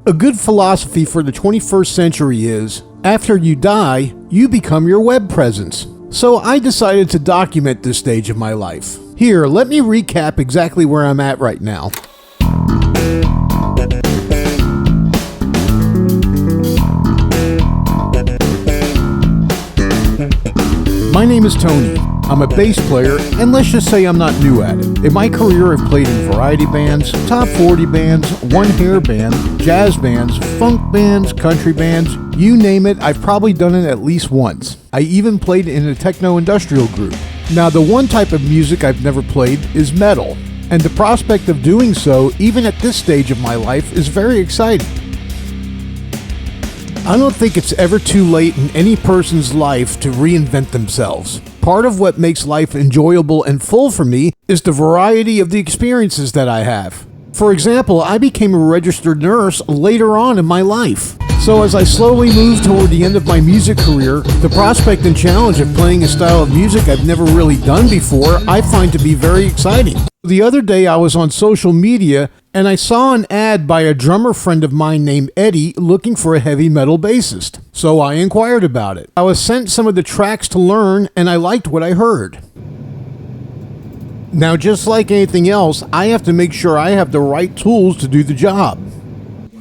A good philosophy for the 21st century is, after you die, you become your web presence. So I decided to document this stage of my life. Here, let me recap exactly where I'm at right now. My name is Tony. I'm a bass player, and let's just say I'm not new at it. In my career, I've played in variety bands, top 40 bands, one-hair band, jazz bands, funk bands, country bands, you name it, I've probably done it at least once. I even played in a techno-industrial group. Now, the one type of music I've never played is metal, and the prospect of doing so, even at this stage of my life, is very exciting. I don't think it's ever too late in any person's life to reinvent themselves. Part of what makes life enjoyable and full for me is the variety of the experiences that I have. For example, I became a registered nurse later on in my life. So as I slowly move toward the end of my music career, the prospect and challenge of playing a style of music I've never really done before, I find to be very exciting. The other day I was on social media and I saw an ad by a drummer friend of mine named Eddie looking for a heavy metal bassist. So I inquired about it. I was sent some of the tracks to learn and I liked what I heard. Now, just like anything else, I have to make sure I have the right tools to do the job.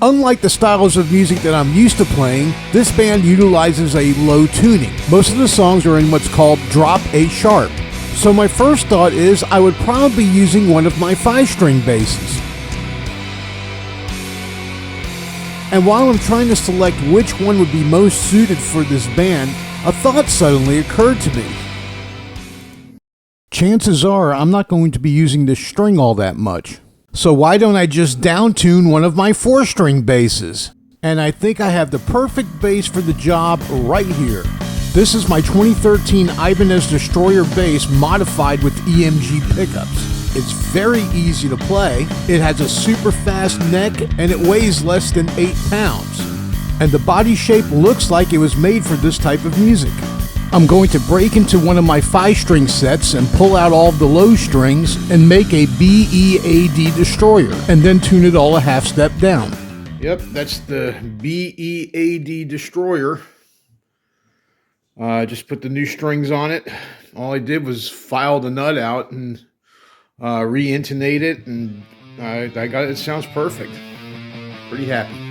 Unlike the styles of music that I'm used to playing, this band utilizes a low tuning. Most of the songs are in what's called drop A sharp. So my first thought is I would probably be using one of my 5-string basses. And while I'm trying to select which one would be most suited for this band, a thought suddenly occurred to me. Chances are I'm not going to be using this string all that much. So why don't I just downtune one of my 4-string basses? And I think I have the perfect bass for the job right here. This is my 2013 Ibanez Destroyer bass modified with EMG pickups. It's very easy to play, it has a super fast neck, and it weighs less than 8 pounds. And the body shape looks like it was made for this type of music. I'm going to break into one of my 5-string sets and pull out all of the low strings and make a BEAD Destroyer, and then tune it all a half step down. Yep, that's the BEAD Destroyer. Just put the new strings on it. All I did was file the nut out and re-intonate it, and I got it. It sounds perfect. Pretty happy.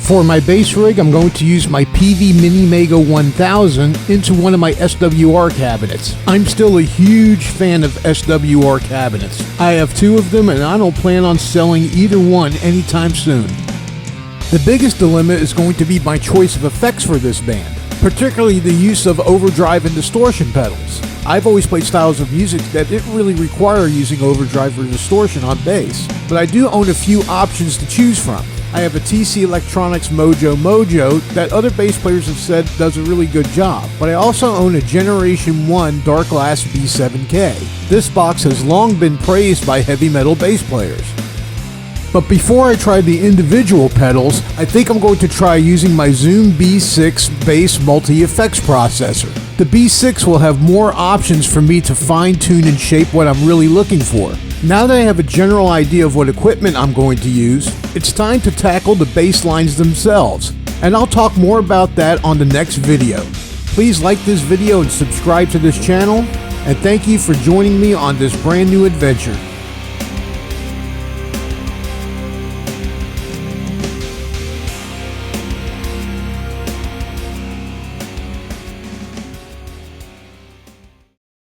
For my bass rig, I'm going to use my Peavey Mini Mega 1000 into one of my SWR cabinets. I'm still a huge fan of SWR cabinets. I have 2 of them and I don't plan on selling either one anytime soon. The biggest dilemma is going to be my choice of effects for this band, particularly the use of overdrive and distortion pedals. I've always played styles of music that didn't really require using overdrive or distortion on bass, but I do own a few options to choose from. I have a TC Electronics Mojo that other bass players have said does a really good job, but I also own a Generation 1 Darkglass B7K. This box has long been praised by heavy metal bass players. But before I try the individual pedals, I think I'm going to try using my Zoom B6 bass multi-effects processor. The B6 will have more options for me to fine-tune and shape what I'm really looking for. Now that I have a general idea of what equipment I'm going to use, it's time to tackle the bass lines themselves, and I'll talk more about that on the next video. Please like this video and subscribe to this channel, and thank you for joining me on this brand new adventure.